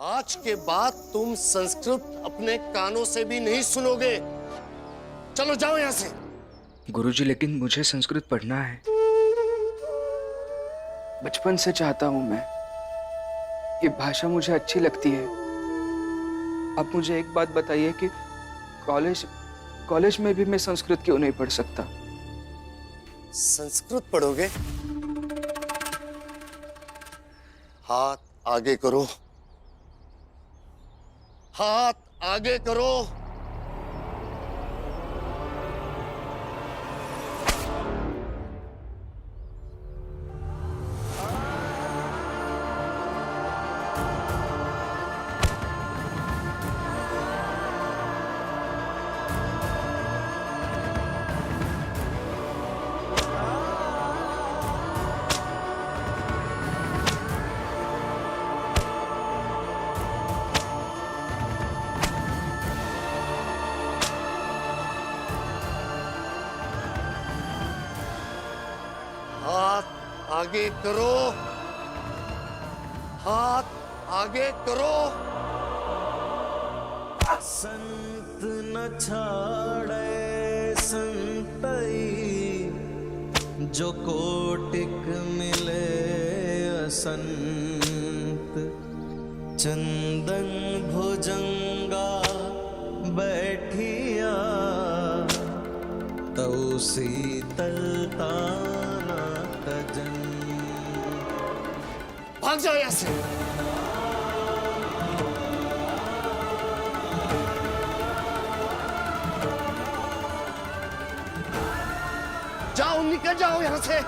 आज के बाद तुम संस्कृत अपने कानों से भी नहीं सुनोगे। चलो जाओ यहाँ से। गुरुजी, लेकिन मुझे संस्कृत पढ़ना है। बचपन से चाहता हूं मैं। ये भाषा मुझे अच्छी लगती है। अब मुझे एक बात बताइए कि कॉलेज में भी मैं संस्कृत क्यों नहीं पढ़ सकता? संस्कृत पढ़ोगे? हाथ आगे करो, हाथ आगे करो। हाथ आगे करो, हाथ आगे करो। संत न छाड़े संतई, जो कोटिक मिले असंत। चंदन भुजंगा बैठिया, तौ शीतलता तजन। भाग जाओ यहां से। जाओ, निकल जाओ यहां से।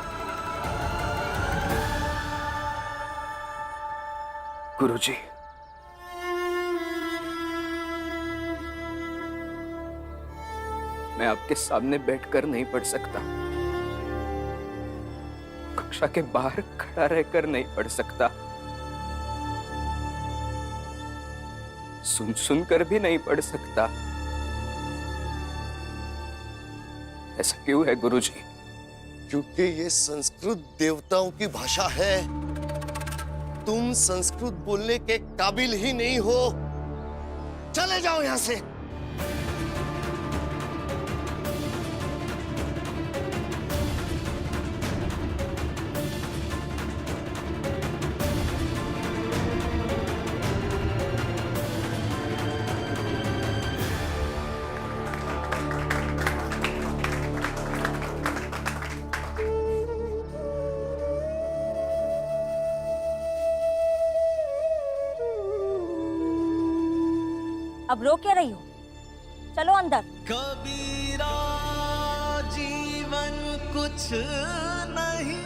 गुरुजी, मैं आपके सामने बैठकर नहीं पढ़ सकता। कक्षा के बाहर खड़ा रहकर नहीं पढ़ सकता। सुनकर भी नहीं पढ़ सकता। ऐसा क्यों है गुरुजी? क्योंकि ये संस्कृत देवताओं की भाषा है। तुम संस्कृत बोलने के काबिल ही नहीं हो। चले जाओ यहां से। अब रो क्या रही हो? चलो अंदर। कबीरा जीवन कुछ नहीं,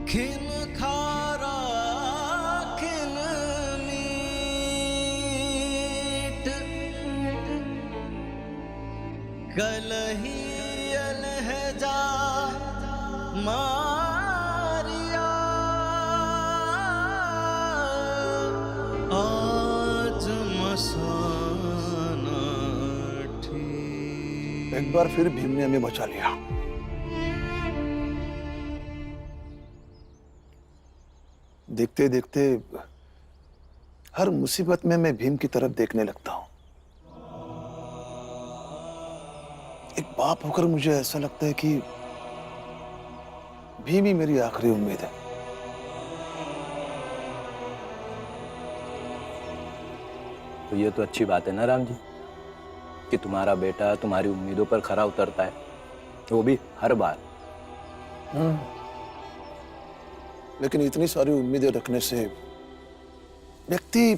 खिन खारा खिन मीठ। कलही अलहजा मारिया, आज मसाना ठीक। एक बार फिर भीम ने हमें बचा लिया। देखते देखते हर मुसीबत में मैं भीम की तरफ देखने लगता हूं। एक बाप होकर मुझे ऐसा लगता है कि भीम ही मेरी आखिरी उम्मीद है। तो ये तो अच्छी बात है ना राम जी, कि तुम्हारा बेटा तुम्हारी उम्मीदों पर खरा उतरता है, वो भी हर बार। लेकिन इतनी सारी उम्मीदें रखने से व्यक्ति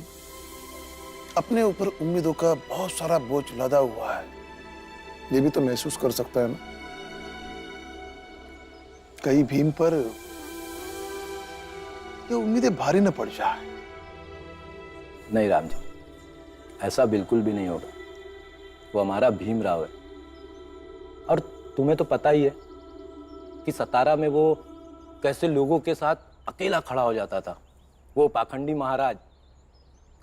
अपने ऊपर उम्मीदों का बहुत सारा बोझ लदा हुआ है, ये भी तो महसूस कर सकता है ना। कहीं भीम पर ये उम्मीदें भारी न पड़ जाए। नहीं राम जी, ऐसा बिल्कुल भी नहीं होगा। वो हमारा भीमराव है। और तुम्हें तो पता ही है कि सतारा में वो कैसे लोगों के साथ अकेला खड़ा हो जाता था। वो पाखंडी महाराज,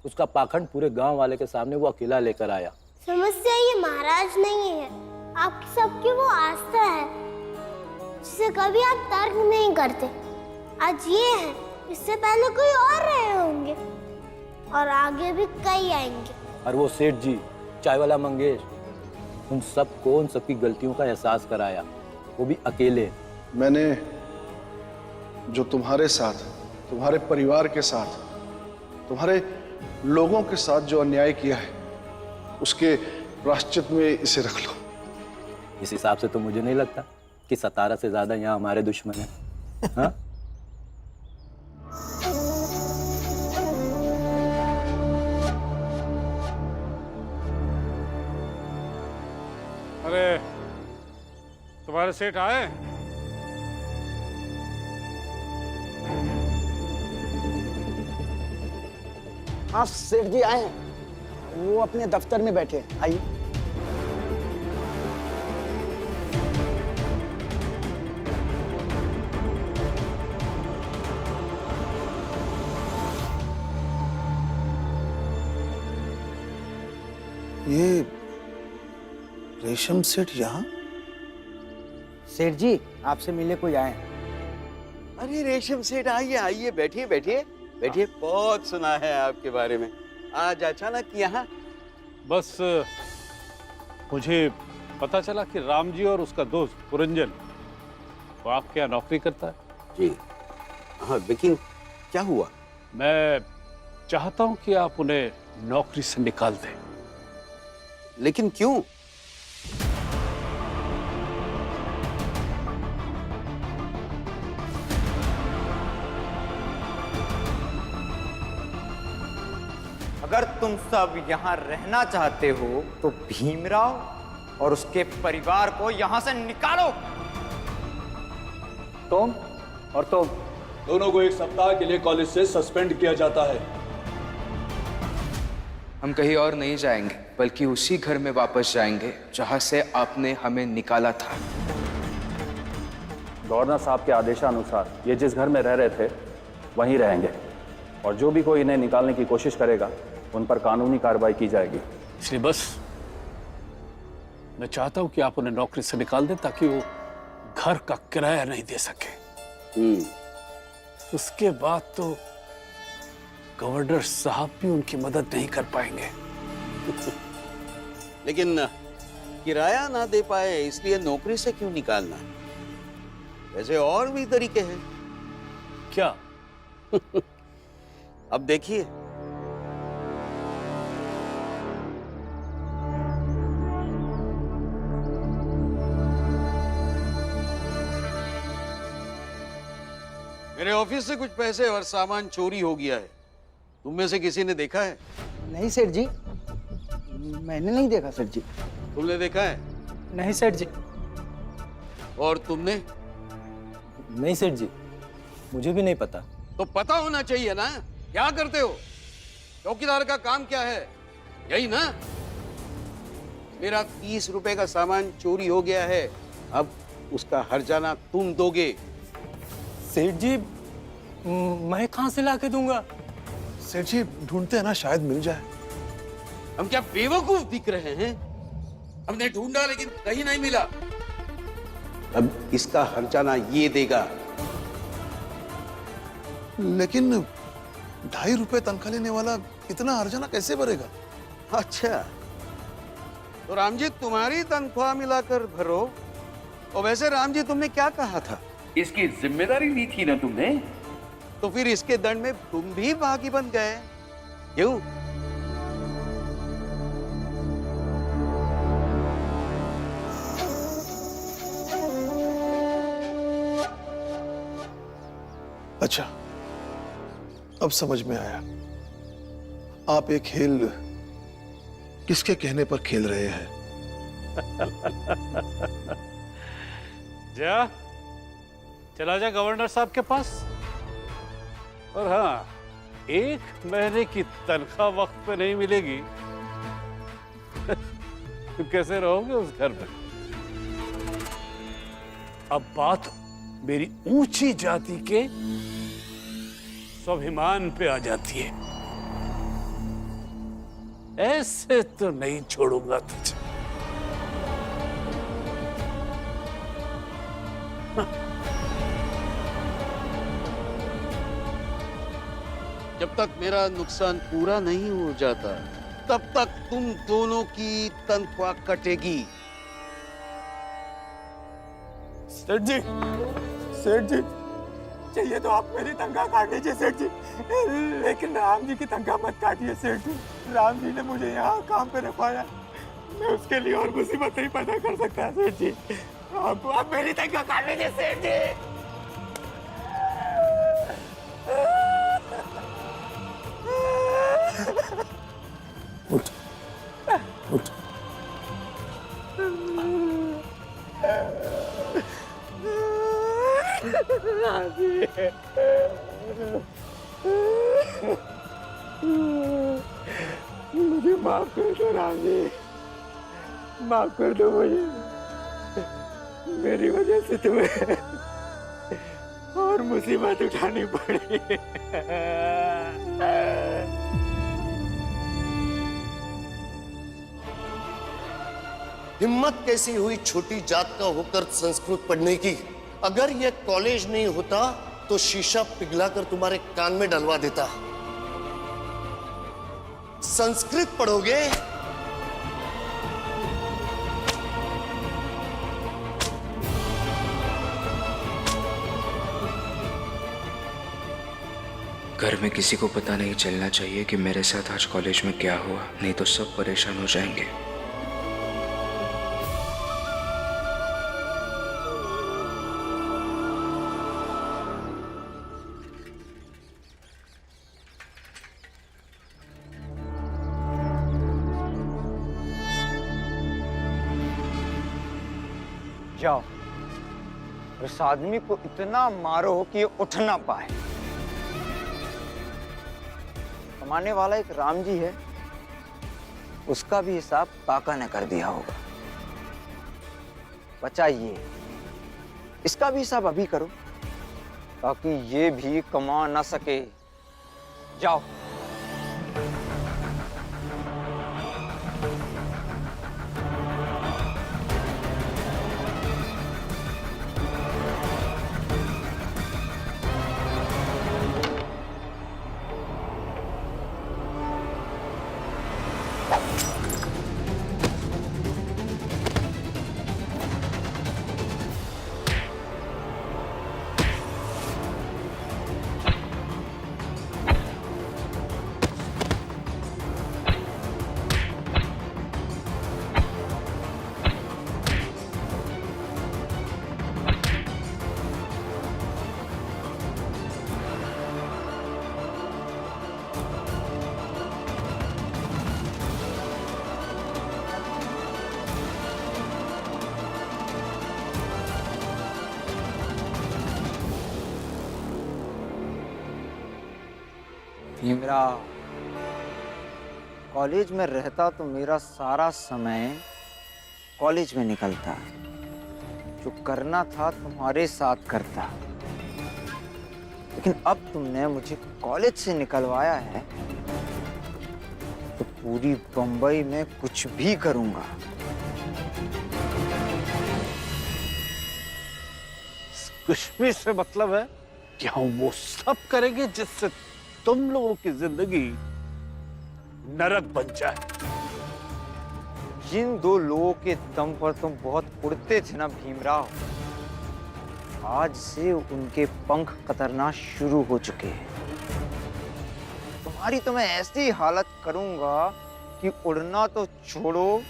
उसका पाखंड पूरे गांव वाले के सामने वो अकेला लेकर आया। समस्या ये महाराज नहीं है, आपकी सबकी वो आस्था है। जिसे कभी आप तर्क नहीं करते। आज ये है, इससे पहले कोई और रहे होंगे और आगे भी कई आएंगे। और वो सेठ जी, चाय वाला मंगेश, उन सबको उन सबकी गलतियों का एहसास कराया, वो भी अकेले। मैंने जो तुम्हारे साथ, तुम्हारे परिवार के साथ, तुम्हारे लोगों के साथ जो अन्याय किया है, उसके प्रायश्चित में इसे रख लो। इस हिसाब से तो मुझे नहीं लगता कि सतारा से ज्यादा यहाँ हमारे दुश्मन है। हाँ? अरे तुम्हारे सेठ आए? हाँ सेठ जी आए हैं, वो अपने दफ्तर में बैठे हैं। आइए। ये रेशम सेठ यहाँ? सेठ जी आपसे मिलने कोई आए हैं। अरे रेशम सेठ, आइए आइए, बैठिए बैठिए बैठिए। बहुत सुना है आपके बारे में, आज अचानक यहाँ? बस मुझे पता चला कि राम जी और उसका दोस्त पुरंजन, वो आपके यहाँ नौकरी करता है। जी हाँ, लेकिन क्या हुआ? मैं चाहता हूँ कि आप उन्हें नौकरी से निकाल दें। लेकिन क्यों? अगर तुम सब यहाँ रहना चाहते हो तो भीमराव और उसके परिवार को यहाँ से निकालो। तुम और तुम दोनों को 1 सप्ताह के लिए कॉलेज से सस्पेंड किया जाता है। हम कहीं और नहीं जाएंगे, बल्कि उसी घर में वापस जाएंगे जहां से आपने हमें निकाला था। गवर्नर साहब के आदेशानुसार ये जिस घर में रह रहे थे वहीं रहेंगे, और जो भी कोई इन्हें निकालने की कोशिश करेगा उन पर कानूनी कार्रवाई की जाएगी। इसलिए बस मैं चाहता हूं कि आप उन्हें नौकरी से निकाल दें ताकि वो घर का किराया नहीं दे सके। उसके बाद तो गवर्नर साहब भी उनकी मदद नहीं कर पाएंगे। लेकिन किराया ना दे पाए इसलिए नौकरी से क्यों निकालना? वैसे और भी तरीके हैं। क्या? अब देखिए, मेरे ऑफिस से कुछ पैसे और सामान चोरी हो गया है। तुम में से किसी ने देखा है? नहीं सेठ जी, मैंने नहीं देखा सेठ जी। तुमने देखा है? नहीं सेठ जी। और तुमने? नहीं सेठ जी, मुझे भी नहीं पता। तो पता होना चाहिए ना, क्या करते हो? चौकीदार का काम क्या है? यही ना? मेरा 30 रुपए का सामान चोरी हो गया है, अब उसका हर्जाना तुम दोगे। सेठ जी, मैं कहां से लाके दूंगा? सेठ जी ढूंढते हैं ना, शायद मिल जाए। हम क्या बेवकूफ दिख रहे हैं? हमने ढूंढा लेकिन कहीं नहीं मिला। अब इसका हर्जाना ये देगा। लेकिन 2.5 रुपए तनख्वाह लेने वाला इतना हर्जाना कैसे भरेगा? अच्छा, तो रामजी तुम्हारी तनख्वाह मिलाकर भरो। और वैसे रामजी तुमने क्या कहा था? इसकी जिम्मेदारी ली थी ना तुमने। तो फिर इसके दंड में तुम भी भागी बन गए, क्यों? अच्छा, अब समझ में आया। आप एक खेल किसके कहने पर खेल रहे हैं? जा, चला जा गवर्नर साहब के पास, और हाँ, 1 महीने की तनख्वाह वक्त पे नहीं मिलेगी तो कैसे रहोगे उस घर में? अब बात मेरी ऊंची जाति के स्वाभिमान पे आ जाती है। ऐसे तो नहीं छोड़ूंगा तुझे। जब तक मेरा नुकसान पूरा नहीं हो जाता तब तक तुम दोनों की तनख्वाह कटेगी। सेठ जी, सेठ जी, चाहिए तो आप मेरी तनख्वाह काट लीजिए सेठ जी, लेकिन राम जी की तनख्वाह मत काटिए सेठ जी। राम जी ने मुझे यहाँ काम पे रखवाया, मैं उसके लिए और मुसीबत नहीं पैदा कर सकता सेठ जी। आप मेरी तनख्वाह काट लीजिए सेठ जी। उठ, उठ। मुझे माफ कर दो राम जी, माफ कर दो मुझे। मेरी वजह से तुम्हें और मुसीबत उठानी पड़ी। हिम्मत कैसी हुई छोटी जात का होकर संस्कृत पढ़ने की? अगर यह कॉलेज नहीं होता तो शीशा पिघलाकर तुम्हारे कान में डलवा देता। संस्कृत पढ़ोगे? घर में किसी को पता नहीं चलना चाहिए कि मेरे साथ आज कॉलेज में क्या हुआ, नहीं तो सब परेशान हो जाएंगे। जाओ, उस आदमी को इतना मारो कि ये उठ ना पाए। कमाने वाला एक राम जी है, उसका भी हिसाब काका ने कर दिया होगा। बचा ये, इसका भी हिसाब अभी करो ताकि ये भी कमा ना सके। जाओ। भीमराव, कॉलेज में रहता तो मेरा सारा समय कॉलेज में निकलता, जो करना था तुम्हारे साथ करता। लेकिन अब तुमने मुझे कॉलेज से निकलवाया है तो पूरी बंबई में कुछ भी करूंगा। कुछ भी से मतलब है कि हम वो सब करेंगे जिससे तुम लोगों की जिंदगी नरक बन जाए। जिन दो लोगों के दम पर तुम बहुत उड़ते थे ना भीमराव, आज से उनके पंख कतरना शुरू हो चुके हैं। तुम्हारी तो मैं ऐसी हालत करूंगा कि उड़ना तो छोड़ो,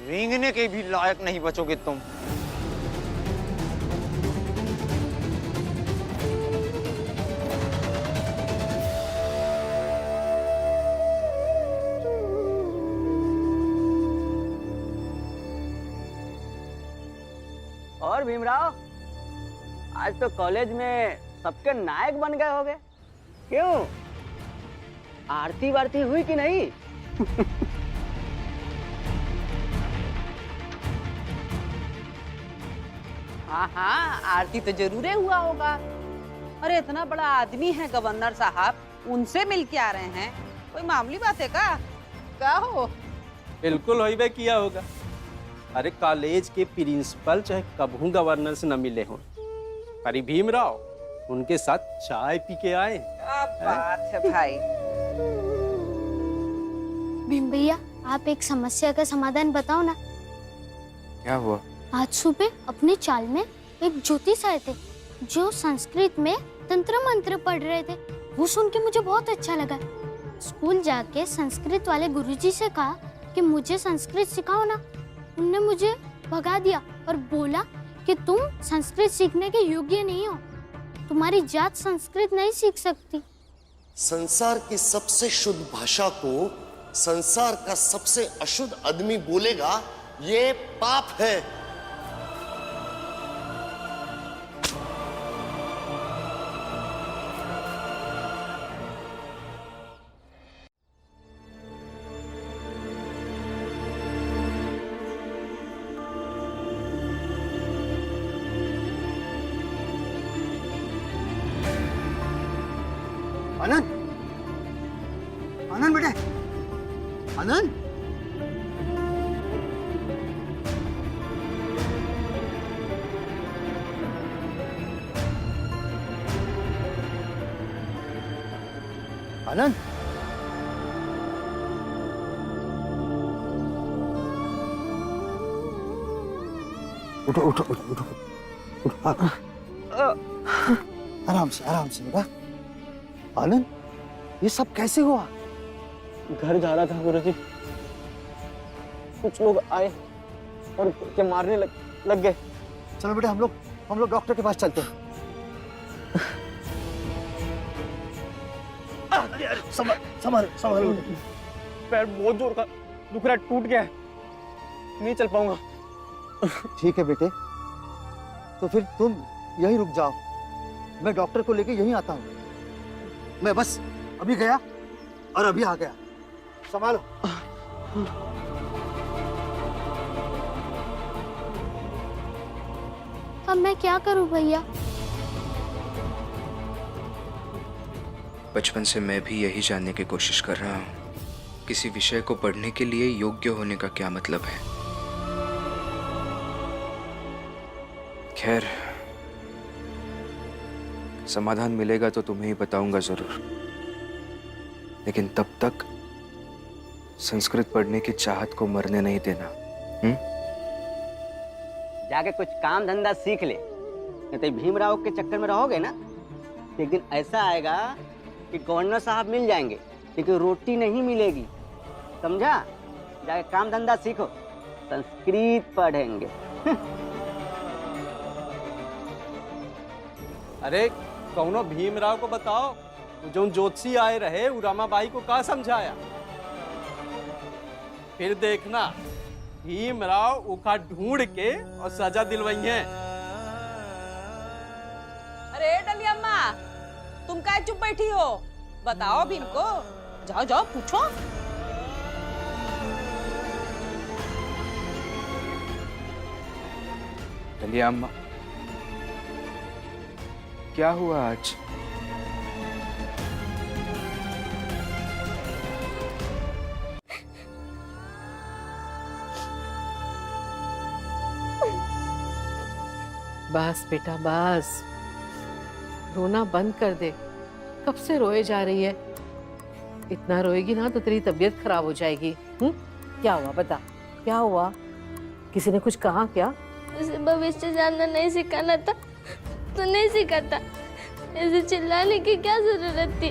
रेंगने के भी लायक नहीं बचोगे तुम। और भीमराव, आज तो कॉलेज में सबके नायक बन गए होगे। क्यों, आरती वारती हुई कि नहीं? हाँ हाँ, आरती तो जरूर हुआ होगा। अरे इतना बड़ा आदमी है गवर्नर साहब, उनसे मिल के आ रहे हैं, कोई मामूली बात है क्या हो? बिल्कुल होइबे किया होगा। अरे कॉलेज के प्रिंसिपल चाहे कबहू गवर्नर से न मिले हों, अरे भीमराव उनके साथ चाय पी के आए। क्या बात है भाई। भीम भैया, आप एक समस्या का समाधान बताओ ना। क्या हुआ? आज सुबह अपने चाल में एक ज्योतिष आए थे जो संस्कृत में तंत्र मंत्र पढ़ रहे थे। वो सुन के मुझे बहुत अच्छा लगा। स्कूल जाके संस्कृत वाले गुरुजी से कहा कि मुझे संस्कृत सिखाओ ना। उनने मुझे भगा दिया और बोला कि तुम संस्कृत सीखने के योग्य नहीं हो, तुम्हारी जात संस्कृत नहीं सीख सकती। संसार की सबसे शुद्ध भाषा को संसार का सबसे अशुद्ध आदमी बोलेगा, ये पाप है। आनंद, आनंद बेटे, आनंद। आनंद, उठो उठो उठो उठो उठो, आराम से बेटा। आनंद, ये सब कैसे हुआ? घर जा रहा था गुरुजी, कुछ लोग आए और के मारने लग गए। चलो बेटा, हम लोग डॉक्टर के पास चलते हैं। संभाल। पैर बहुत जोर का दुख रहा है, टूट गया है, नहीं चल पाऊंगा। ठीक है बेटे, तो फिर तुम यहीं रुक जाओ, मैं डॉक्टर को लेके यहीं आता हूँ। मैं बस अभी गया और अभी आ गया। संभालो। अब मैं क्या करूं भैया? बचपन से मैं भी यही जानने की कोशिश कर रहा हूँ, किसी विषय को पढ़ने के लिए योग्य होने का क्या मतलब है। खैर, समाधान मिलेगा तो तुम्हें ही बताऊंगा जरूर, लेकिन तब तक संस्कृत पढ़ने की चाहत को मरने नहीं देना। जाके कुछ काम धंधा सीख ले, नहीं तो भीमराव के चक्कर में रहोगे ना, एक दिन ऐसा आएगा कि गवर्नर साहब मिल जाएंगे लेकिन रोटी नहीं मिलेगी, समझा? जाके काम धंधा सीखो, संस्कृत पढ़ेंगे। अरे कौनो भीमराव को बताओ, जो ज्योतिषी आए रहे वो रमाबाई को का समझाया। फिर देखना भीमराव उखा ढूंढ के और सजा दिलवाई है। अरे डली अम्मा, तुम क्या चुप बैठी हो? बताओ भीम को, जाओ जाओ पूछो। डलिया अम्मा, क्या हुआ आज? बस बेटा बस, रोना बंद कर दे। कब से रोए जा रही है? इतना रोएगी ना तो तेरी तबीयत खराब हो जाएगी। क्या हुआ बता, क्या हुआ? किसी ने कुछ कहा क्या? उसे भविष्य जानना नहीं सिखाना था तो नहीं सिखाता, ऐसे चिल्लाने की क्या जरूरत थी?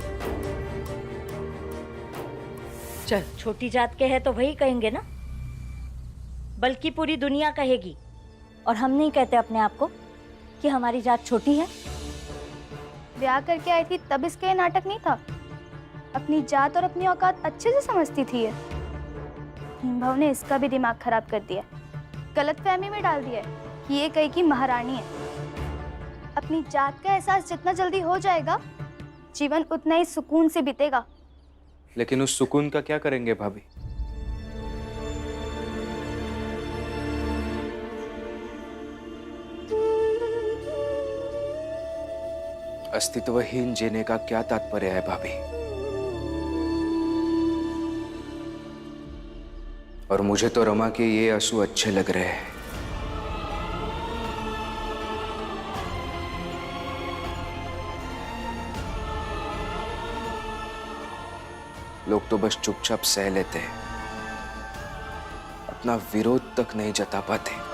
चल, छोटी जात के है तो वही कहेंगे ना, बल्कि पूरी दुनिया कहेगी। और हम नहीं कहते अपने आप को कि हमारी जात छोटी है। ब्याह करके आई थी तब इसका ये नाटक नहीं था। अपनी जात और अपनी औकात अच्छे से समझती थी ये। भीमभाव ने इसका भी दिमाग खराब कर दिया, गलतफहमी में डाल दिया है कि ये कहीं की महारानी है। अपनी जात का एहसास जितना जल्दी हो जाएगा, जीवन उतना ही सुकून से बीतेगा। लेकिन उस सुकून का क्या करेंगे भाभी? अस्तित्वहीन जीने का क्या तात्पर्य है भाभी? और मुझे तो रमा के ये आंसू अच्छे लग रहे हैं। लोग तो बस चुपचाप सह लेते हैं, अपना विरोध तक नहीं जता पाते।